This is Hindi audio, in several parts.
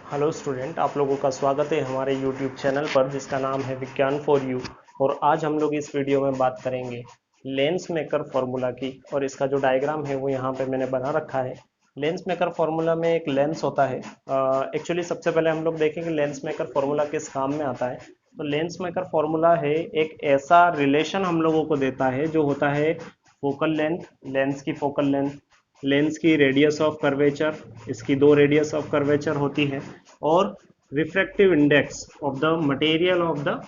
हेलो स्टूडेंट, आप लोगों का स्वागत है हमारे यूट्यूब चैनल पर जिसका नाम है विज्ञान फॉर यू। और आज हम लोग इस वीडियो में बात करेंगे लेंस मेकर फॉर्मूला की। और इसका जो डायग्राम है वो यहाँ पे मैंने बना रखा है। लेंस मेकर फॉर्मूला में एक लेंस होता है। एक्चुअली सबसे पहले हम लोग देखेंगे लेंस मेकर फॉर्मूला किस काम में आता है। तो लेंस मेकर फॉर्मूला है एक ऐसा रिलेशन हम लोगों को देता है जो होता है फोकल लेंथ, लेंस की फोकल लेंथ, लेंस की रेडियस ऑफ कर्वेचर, इसकी दो रेडियस ऑफ कर्वेचर होती है, और refractive index of the material of the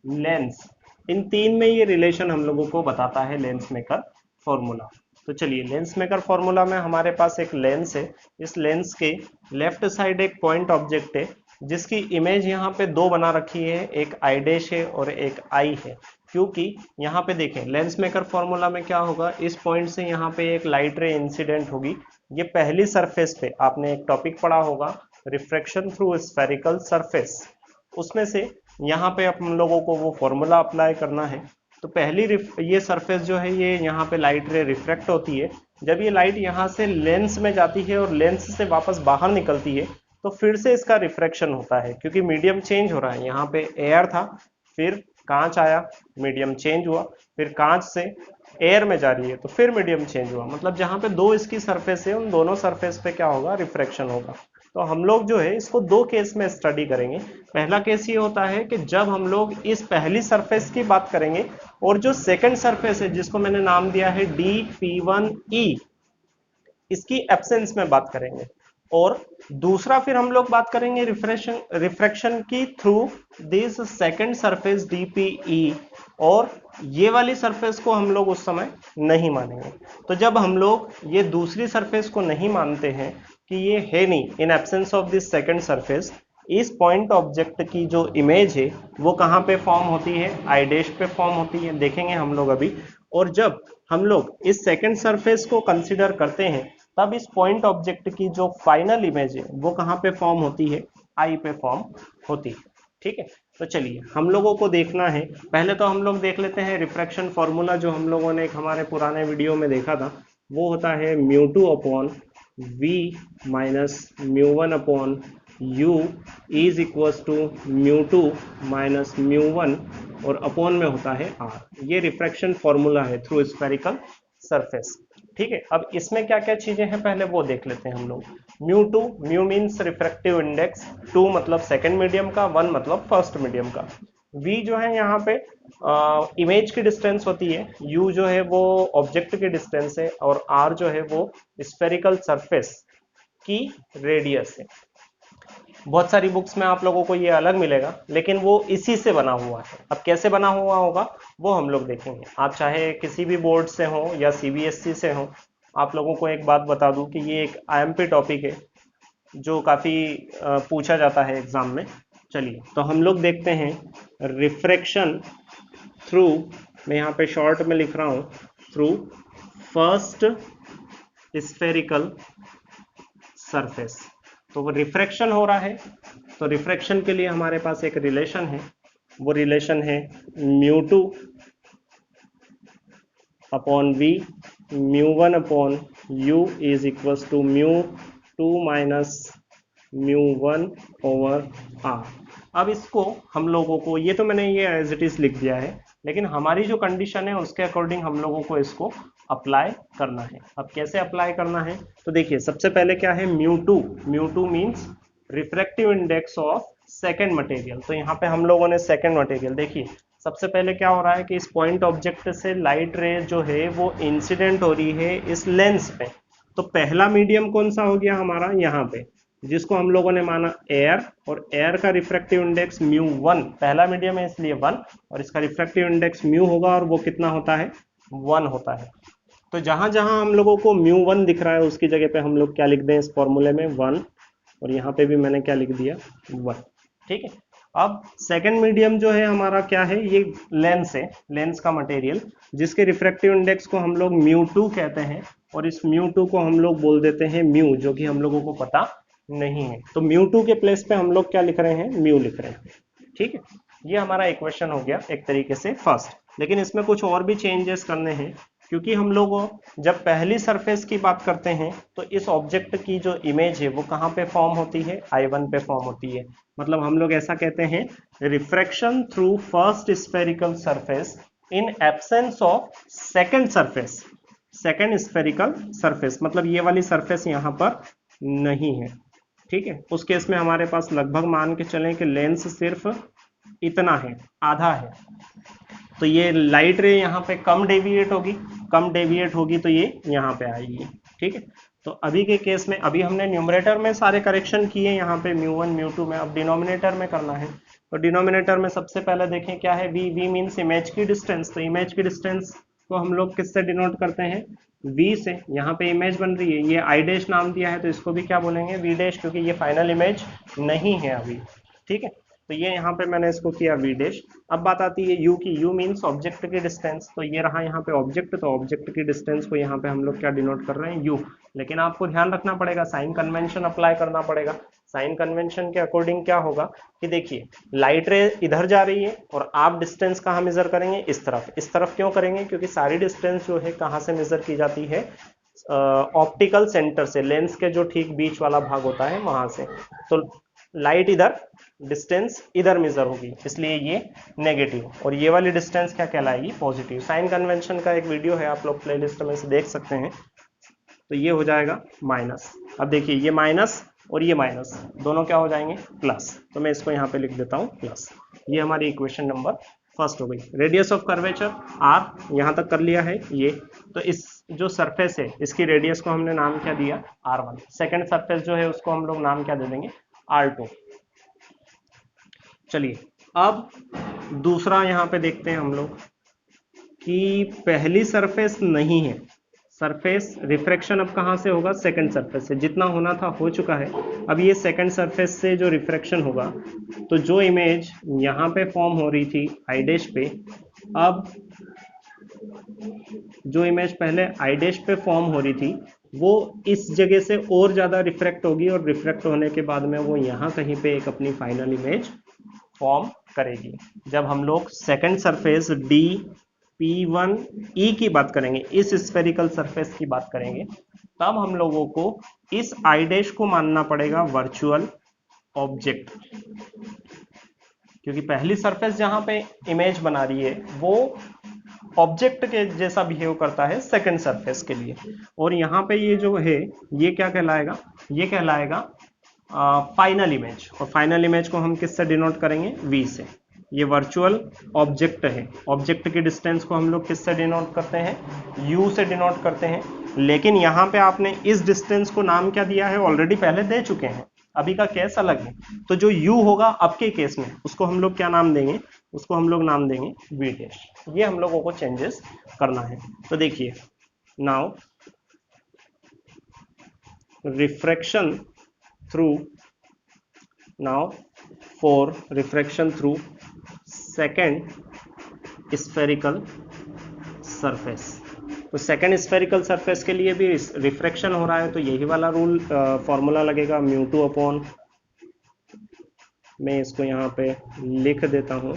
lens. इन तीन में ये रिलेशन हम लोगों को बताता है लेंस मेकर फॉर्मूला। तो चलिए, लेंस मेकर फॉर्मूला में हमारे पास एक लेंस है। इस लेंस के लेफ्ट साइड एक पॉइंट ऑब्जेक्ट है जिसकी इमेज यहाँ पे दो बना रखी है, एक आई डैश है और एक आई है। क्योंकि यहाँ पे देखें लेंस मेकर फॉर्मूला में क्या होगा, इस पॉइंट से यहाँ पे एक लाइट रे इंसिडेंट होगी। ये पहली सरफेस पे आपने एक टॉपिक पढ़ा होगा, रिफ्रैक्शन थ्रू स्फेरिकल सरफेस। उसमें से यहाँ पे हम लोगों को वो फॉर्मूला अप्लाई करना है। तो पहली ये सरफेस जो है, ये यहाँ पे लाइट रे रिफ्रैक्ट होती है। जब ये लाइट यहाँ से लेंस में जाती है और लेंस से वापस बाहर निकलती है तो फिर से इसका रिफ्रैक्शन होता है, क्योंकि मीडियम चेंज हो रहा है। यहाँ पे एयर था, फिर कांच आया, मीडियम चेंज हुआ, फिर कांच से एयर में जा रही है तो फिर मीडियम चेंज हुआ। मतलब जहां पे दो इसकी सरफेस है उन दोनों सरफेस पे क्या होगा, रिफ्रैक्शन होगा। तो हम लोग जो है इसको दो केस में स्टडी करेंगे। पहला केस ये होता है कि जब हम लोग इस पहली सरफेस की बात करेंगे और जो सेकंड सरफेस है जिसको मैंने नाम दिया है DP1E, इसकी एब्सेंस में बात करेंगे। और दूसरा फिर हम लोग बात करेंगे रिफ्रैक्शन की through this second surface DPE। और ये वाली सरफेस को हम लोग उस समय नहीं मानेंगे। तो जब हम लोग ये दूसरी सरफेस को नहीं मानते हैं कि ये है नहीं, in absence of this second surface, इस पॉइंट ऑब्जेक्ट की जो इमेज है वो कहाँ पे फॉर्म होती है, आई डैश पे फॉर्म होती है, देखेंगे हम लोग अभी। और जब हम लोग इस सेकंड सरफेस को कंसीडर करते हैं तब इस पॉइंट ऑब्जेक्ट की जो फाइनल इमेज है वो कहाँ पे फॉर्म होती है, आई पे फॉर्म होती है। ठीक है, तो चलिए हम लोगों को देखना है। पहले तो हम लोग देख लेते हैं रिफ्रैक्शन फॉर्मूला जो हम लोगों ने एक हमारे पुराने वीडियो में देखा था। वो होता है μ2 upon v minus μ1 upon u is equals to μ2 minus μ1, और अपॉन में होता है r। ये रिफ्रैक्शन फॉर्मूला है थ्रू स्फेरिकल सरफेस। ठीक है, अब इसमें क्या क्या चीजें हैं पहले वो देख लेते हैं हम लोग। μ2, म्यू मीन्स रिफ्रैक्टिव इंडेक्स, 2 मतलब सेकंड मीडियम का, 1 मतलब फर्स्ट मीडियम का। v जो है यहाँ पे इमेज की डिस्टेंस होती है, u जो है वो ऑब्जेक्ट की डिस्टेंस है, और r जो है वो स्फेरिकल सरफेस की रेडियस है। बहुत सारी बुक्स में आप लोगों को ये अलग मिलेगा, लेकिन वो इसी से बना हुआ है। अब कैसे बना हुआ होगा वो हम लोग देखेंगे। आप चाहे किसी भी बोर्ड से हो या CBSE से हो, आप लोगों को एक बात बता दूं कि ये एक IMP टॉपिक है जो काफ़ी पूछा जाता है एग्जाम में। चलिए तो हम लोग देखते हैं रिफ्रैक्शन थ्रू, मैं यहाँ पे शॉर्ट में लिख रहा हूँ, थ्रू फर्स्ट स्फेरिकल सरफेस। तो वो रिफ्रैक्शन हो रहा है, तो रिफ्रैक्शन के लिए हमारे पास एक रिलेशन है। वो रिलेशन है μ2 upon v, μ1 upon u is equals to μ2 minus μ1 over r। अब इसको हम लोगों को, ये तो मैंने ये एज इट इज लिख दिया है, लेकिन हमारी जो कंडीशन है उसके अकॉर्डिंग हम लोगों को इसको अप्लाई करना है। अब कैसे अप्लाई करना है, तो देखिए सबसे पहले क्या है μ2 means refractive index of second material. तो यहाँ पे हम लोगों ने सेकंड मटेरियल, देखिए सबसे पहले क्या हो रहा है कि इस पॉइंट ऑब्जेक्ट से लाइट रे जो है वो इंसिडेंट हो रही है इस लेंस पे। तो पहला मीडियम कौन सा हो गया हमारा यहाँ पे, जिसको हम लोगों ने माना एयर, और एयर का रिफ्रैक्टिव इंडेक्स μ1, पहला मीडियम है इसलिए 1, और इसका रिफ्रैक्टिव इंडेक्स μ होगा, और वो कितना होता है, 1 होता है। तो जहां जहां हम लोगों को μ1 दिख रहा है उसकी जगह पे हम लोग क्या लिख दें इस फॉर्मूले में, 1, और यहाँ पे भी मैंने क्या लिख दिया, 1। ठीक है, अब सेकंड मीडियम जो है हमारा क्या है, ये लेंस है, लेंस का मटेरियल, जिसके रिफ्रैक्टिव इंडेक्स को हम लोग μ2 कहते हैं, और इस μ2 को हम लोग बोल देते हैं म्यू, जो कि हम लोगों को पता नहीं है। तो μ2 के प्लेस पे हम लोग क्या लिख रहे हैं, म्यू लिख रहे हैं। ठीक है, ये हमारा इक्वेशन हो गया एक तरीके से फर्स्ट। लेकिन इसमें कुछ और भी चेंजेस करने हैं। क्योंकि हम लोग जब पहली सरफेस की बात करते हैं तो इस ऑब्जेक्ट की जो इमेज है वो कहाँ पे फॉर्म होती है, I1 पे फॉर्म होती है। मतलब हम लोग ऐसा कहते हैं, refraction through first spherical surface in absence of second surface, second spherical surface, मतलब ये वाली सरफेस यहाँ पर नहीं है। ठीक है, उस केस में हमारे पास लगभग मान के चलें कि लेंस सिर्फ इतना है, आधा है, तो ये लाइट रे यहाँ पे कम डेविएट होगी, कम डेविएट होगी तो ये यहाँ पे आएगी। ठीक है, तो अभी के केस में अभी हमने न्यूमरेटर में सारे करेक्शन किए यहाँ पे μ1 μ2 में, अब डिनोमिनेटर में करना है। तो डिनोमिनेटर में सबसे पहले देखें क्या है, v मीन्स इमेज की डिस्टेंस, तो इमेज की डिस्टेंस को हम लोग किससे डिनोट करते हैं, v से। यहाँ पे इमेज बन रही है, ये आई डैश नाम दिया है तो इसको भी क्या बोलेंगे, v डैश, क्योंकि ये फाइनल इमेज नहीं है अभी। ठीक है, तो ये यहाँ पे मैंने इसको किया v डैश। अब बात आती है u की, u मीन्स ऑब्जेक्ट की डिस्टेंस, तो ये रहा यहाँ पे ऑब्जेक्ट, तो ऑब्जेक्ट की डिस्टेंस को यहाँ पे हम लोग क्या डिनोट कर रहे हैं, u। लेकिन आपको ध्यान रखना पड़ेगा, साइन कन्वेंशन अप्लाई करना पड़ेगा। साइन कन्वेंशन के अकॉर्डिंग क्या होगा कि देखिए लाइट रे इधर जा रही है और आप डिस्टेंस कहाँ मेजर करेंगे, इस तरफ। इस तरफ क्यों करेंगे, क्योंकि सारी डिस्टेंस जो है कहाँ से मेजर की जाती है, ऑप्टिकल सेंटर से, लेंस के जो ठीक बीच वाला भाग होता है वहां से। तो लाइट इधर, डिस्टेंस इधर मेजर होगी, इसलिए ये नेगेटिव, और ये वाली डिस्टेंस क्या कहलाएगी, पॉजिटिव। साइन कन्वेंशन का एक वीडियो है, आप लोग प्लेलिस्ट में से देख सकते हैं। तो ये हो जाएगा माइनस। अब देखिए ये माइनस और ये माइनस दोनों क्या हो जाएंगे, प्लस। तो मैं इसको यहाँ पे लिख देता हूँ प्लस। ये हमारी इक्वेशन नंबर फर्स्ट हो गई। रेडियस ऑफ कर्वेचर r यहाँ तक कर लिया है ये। तो इस जो सरफेस है इसकी रेडियस को हमने नाम क्या दिया, r1। सेकंड सरफेस जो है उसको हम लोग नाम क्या दे देंगे, r2। चलिए अब दूसरा यहाँ पे देखते हैं हम लोग कि पहली सरफेस नहीं है, सरफेस रिफ्रैक्शन अब कहाँ से होगा, सेकंड सरफेस से। जितना होना था हो चुका है। अब ये सेकंड सरफेस से जो रिफ्रैक्शन होगा, तो जो इमेज यहाँ पे फॉर्म हो रही थी आई डैश पे, अब जो इमेज पहले आई डैश पे फॉर्म हो रही थी वो इस जगह से और ज्यादा रिफ्रैक्ट होगी, और रिफ्रैक्ट होने के बाद में वो यहाँ कहीं पे एक अपनी फाइनल इमेज फॉर्म करेगी। जब हम लोग सेकंड सरफेस डी P1E की बात करेंगे, इस स्फेरिकल सरफेस की बात करेंगे, तब हम लोगों को इस आई डैश को मानना पड़ेगा वर्चुअल ऑब्जेक्ट, क्योंकि पहली सरफेस जहां पे इमेज बना रही है वो ऑब्जेक्ट के जैसा बिहेव करता है सेकंड सरफेस के लिए। और यहाँ पे ये जो है ये क्या कहलाएगा, ये कहलाएगा फाइनल इमेज। और फाइनल इमेज को हम किससे डिनोट करेंगे, v से। ये वर्चुअल ऑब्जेक्ट है, ऑब्जेक्ट की डिस्टेंस को हम लोग किससे डिनोट करते हैं, u से डिनोट करते हैं। लेकिन यहाँ पे आपने इस डिस्टेंस को नाम क्या दिया है, ऑलरेडी पहले दे चुके हैं, अभी का केस अलग है। तो जो u होगा अब के केस में उसको हम लोग क्या नाम देंगे, उसको हम लोग नाम देंगे v डैश। ये हम लोगों को चेंजेस करना है। तो देखिए now refraction through, now for refraction through second spherical surface. तो सेकेंड स्फेरिकल सरफेस के लिए भी रिफ्रैक्शन हो रहा है, तो यही वाला रूल फॉर्मूला लगेगा μ2 अपॉन, मैं इसको यहाँ पे लिख देता हूँ,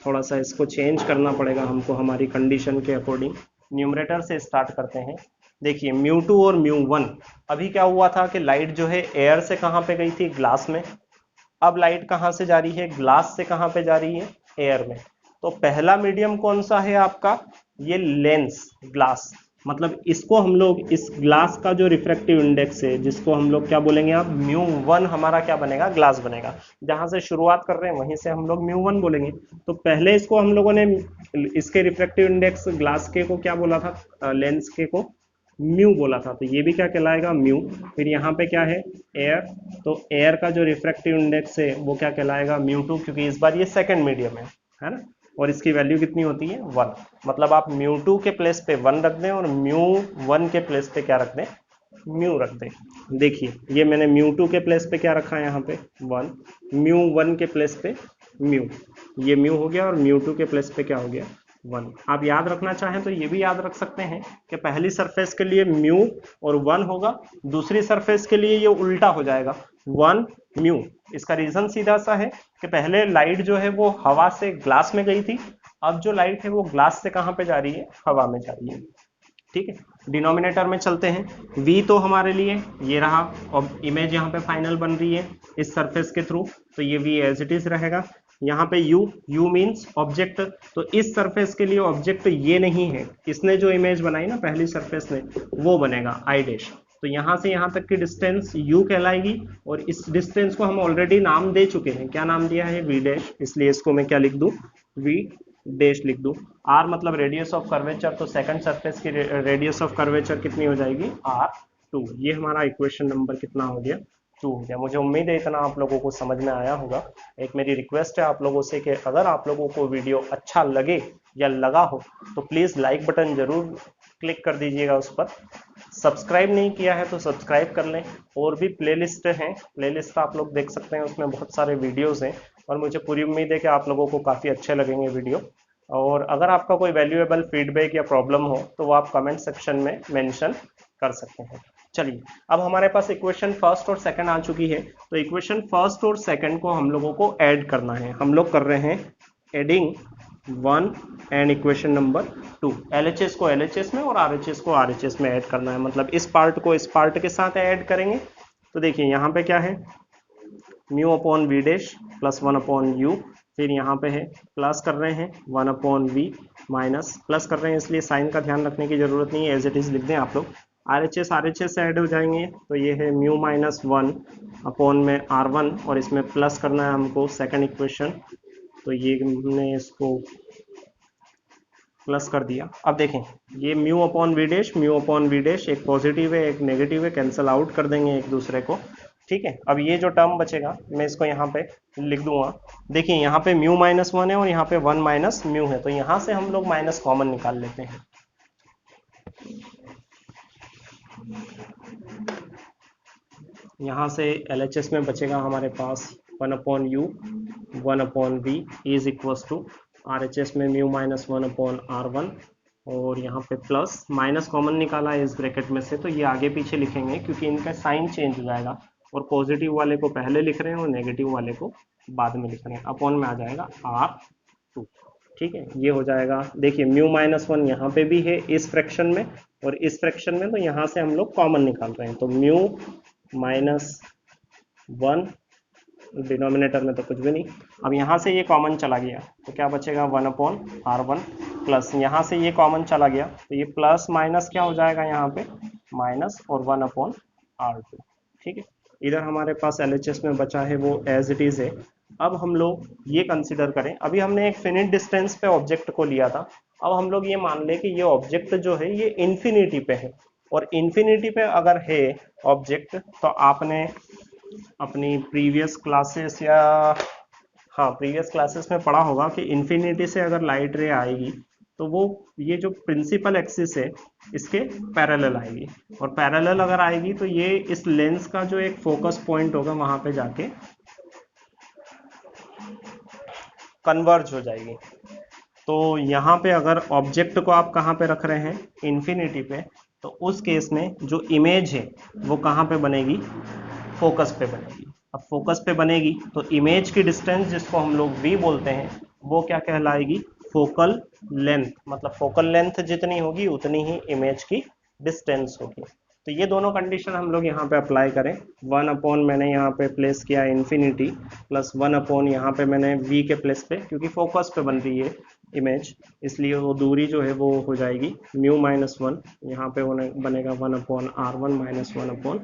थोड़ा सा इसको चेंज करना पड़ेगा हमको हमारी कंडीशन के अकॉर्डिंग। न्यूमरेटर से स्टार्ट करते हैं। देखिए μ2 और μ1, अभी क्या हुआ था कि लाइट जो है एयर से कहाँ पे गई थी, ग्लास में। अब लाइट कहाँ से जा रही है, ग्लास से कहाँ पे जा रही है, एयर में। तो पहला मीडियम कौन सा है आपका, ये लेंस, ग्लास। मतलब इसको हम लोग, इस ग्लास का जो रिफ्रैक्टिव इंडेक्स है जिसको हम लोग क्या बोलेंगे, आप μ1 हमारा क्या बनेगा, ग्लास बनेगा। जहां से शुरुआत कर रहे हैं वहीं से हम लोग μ1 बोलेंगे। तो पहले इसको हम लोगों ने इसके रिफ्रैक्टिव इंडेक्स ग्लास के को क्या बोला था, लेंस के को म्यू बोला था, तो ये भी क्या कहलाएगा, म्यू। फिर यहाँ पे क्या है, एयर, तो एयर का जो रिफ्रैक्टिव इंडेक्स है वो क्या कहलाएगा, μ2, क्योंकि इस बार ये सेकंड मीडियम है ना, और इसकी वैल्यू कितनी होती है, 1। मतलब आप μ2 के प्लेस पे 1 रख दें और μ1 के प्लेस पे क्या रख दें, म्यू रख दें। देखिए ये मैंने μ2 के प्लेस पे क्या रखा है, यहाँ पे 1, μ1 के प्लेस पे म्यू, ये म्यू हो गया, और μ2 के प्लेस पे क्या हो गया, 1। आप याद रखना चाहें तो ये भी याद रख सकते हैं कि पहली सरफेस के लिए म्यू और 1 होगा, दूसरी सरफेस के लिए ये उल्टा हो जाएगा, 1 म्यू। इसका रीजन सीधा सा है कि पहले लाइट जो है वो हवा से ग्लास में गई थी, अब जो लाइट है वो ग्लास से कहाँ पे जा रही है, हवा में जा रही है, ठीक है। डिनोमिनेटर में चलते हैं, v तो हमारे लिए ये रहा और इमेज यहाँ पे फाइनल बन रही है इस सरफेस के थ्रू, तो ये v एज इट इज रहेगा। यहाँ पे u मीन्स ऑब्जेक्ट, तो इस सरफेस के लिए ऑब्जेक्ट ये नहीं है, इसने जो इमेज बनाई ना पहली सरफेस ने, वो बनेगा i डैश। तो यहाँ से यहाँ तक की डिस्टेंस u कहलाएगी और इस डिस्टेंस को हम ऑलरेडी नाम दे चुके हैं, क्या नाम दिया है, v डैश, इसलिए इसको मैं क्या लिख दूं, v डैश लिख दूं। r मतलब रेडियस ऑफ कर्वेचर, तो सेकंड सरफेस की रेडियस ऑफ कर्वेचर कितनी हो जाएगी, r2। ये हमारा इक्वेशन नंबर कितना हो गया, 2 हो गया। मुझे उम्मीद है इतना आप लोगों को समझ में आया होगा। एक मेरी रिक्वेस्ट है आप लोगों से कि अगर आप लोगों को वीडियो अच्छा लगे या लगा हो तो प्लीज़ लाइक बटन जरूर क्लिक कर दीजिएगा उस पर। सब्सक्राइब नहीं किया है तो सब्सक्राइब कर लें। और भी प्लेलिस्ट हैं, प्लेलिस्ट आप लोग देख सकते हैं, उसमें बहुत सारे वीडियोज़ हैं और मुझे पूरी उम्मीद है कि आप लोगों को काफ़ी अच्छे लगेंगे वीडियो। और अगर आपका कोई वैल्यूएबल फीडबैक या प्रॉब्लम हो तो वो आप कमेंट सेक्शन में मेंशन कर सकते हैं। चलिए, अब हमारे पास इक्वेशन फर्स्ट और सेकंड आ चुकी है, तो इक्वेशन फर्स्ट और सेकंड को हम लोगों को ऐड करना है। हम लोग कर रहे हैं adding 1 and equation number 2। LHS को LHS में और RHS को RHS में ऐड करना है, मतलब इस पार्ट को इस पार्ट के साथ ऐड करेंगे। तो देखिए यहाँ पे क्या है, mu upon V dash plus 1 upon U, फिर यहाँ पे है प्लस कर रहे हैं 1 अपॉन वी माइनस, प्लस कर रहे हैं इसलिए साइन का ध्यान रखने की जरूरत नहीं है, एज इट इज लिख दें आप लोग। RHS से ऐड हो जाएंगे, तो ये है म्यू माइनस 1 अपॉन में R1 और इसमें प्लस करना है हमको सेकंड इक्वेशन, तो ये हमने इसको प्लस कर दिया। अब देखें ये म्यू अपॉन वी डैश, एक पॉजिटिव है एक नेगेटिव है, कैंसिल आउट कर देंगे एक दूसरे को, ठीक है। अब ये जो टर्म बचेगा मैं इसको यहाँ पे लिख दूंगा। देखिए यहाँ पे म्यू माइनस 1 है और यहाँ पे 1 माइनस म्यू है, तो यहाँ से हम लोग माइनस कॉमन निकाल लेते हैं। यहाँ से LHS में बचेगा हमारे पास 1 upon U 1 upon V is equals to RHS में म्यू माइनस 1 अपॉन R1 और यहाँ पे प्लस, माइनस कॉमन निकाला है इस ब्रैकेट में से, तो ये आगे पीछे लिखेंगे क्योंकि इनका साइन चेंज हो जाएगा, और पॉजिटिव वाले को पहले लिख रहे हैं और नेगेटिव वाले को बाद में लिख रहे हैं। अपॉन में आ जाएगा R2, ठीक है। ये हो जाएगा, देखिए म्यू माइनस 1 यहाँ पे भी है इस फ्रैक्शन में और इस फ्रैक्शन में, तो यहाँ से हम लोग कॉमन निकाल रहे हैं, तो म्यू माइनस 1, डिनोमिनेटर में तो कुछ भी नहीं। अब यहाँ से ये कॉमन चला गया तो क्या बचेगा 1 अपॉन R1 प्लस, यहाँ से ये कॉमन चला गया तो ये प्लस माइनस क्या हो जाएगा यहाँ पे माइनस और 1 अपॉन R2, ठीक है। इधर हमारे पास LHS में बचा है वो एज इट इज है। अब हम लोग ये कंसिडर करें, अभी हमने एक फिनिट डिस्टेंस पे ऑब्जेक्ट को लिया था, अब हम लोग ये मान लें कि ये ऑब्जेक्ट जो है ये इन्फिनिटी पे है, और इन्फिनिटी पे अगर है ऑब्जेक्ट तो आपने अपनी प्रीवियस क्लासेस या प्रीवियस क्लासेस में पढ़ा होगा कि इन्फिनिटी से अगर लाइट रे आएगी तो वो ये जो प्रिंसिपल एक्सिस है इसके पैरेलल आएगी, और पैरेलल अगर आएगी तो ये इस लेंस का जो एक फोकस पॉइंट होगा वहां पे जाके कन्वर्ज हो जाएगी। तो यहाँ पे अगर ऑब्जेक्ट को आप कहाँ पे रख रहे हैं, इन्फिनिटी पे, तो उस केस में जो इमेज है वो कहाँ पे बनेगी, फोकस पे बनेगी। अब फोकस पे बनेगी तो इमेज की डिस्टेंस जिसको हम लोग v बोलते हैं वो क्या कहलाएगी, फोकल लेंथ, मतलब फोकल लेंथ जितनी होगी उतनी ही इमेज की डिस्टेंस होगी। तो ये दोनों कंडीशन हम लोग यहाँ पे अप्लाई करें, 1 अपॉन मैंने यहाँ पे प्लेस किया इन्फिनिटी प्लस 1 अपॉन यहाँ पे मैंने v के प्लेस पे, क्योंकि फोकस पे बन रही है इमेज इसलिए वो दूरी जो है वो हो जाएगी म्यू माइनस 1, यहाँ पे बनेगा 1 upon R1 minus 1 upon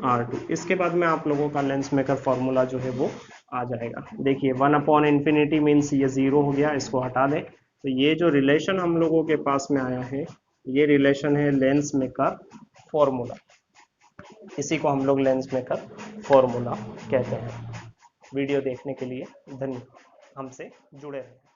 R2। इसके बाद में आप लोगों का लेंस मेकर फॉर्मूला जो है वो आ जाएगा। देखिए 1 अपॉन इन्फिनिटी मीन्स ये 0 हो गया, इसको हटा दें, तो ये जो रिलेशन हम लोगों के पास में आया है ये रिलेशन है लेंस मेकर फॉर्मूला, इसी को हम लोग लेंस मेकर फॉर्मूला कहते हैं। वीडियो देखने के लिए धन्यवाद, हमसे जुड़े रहें।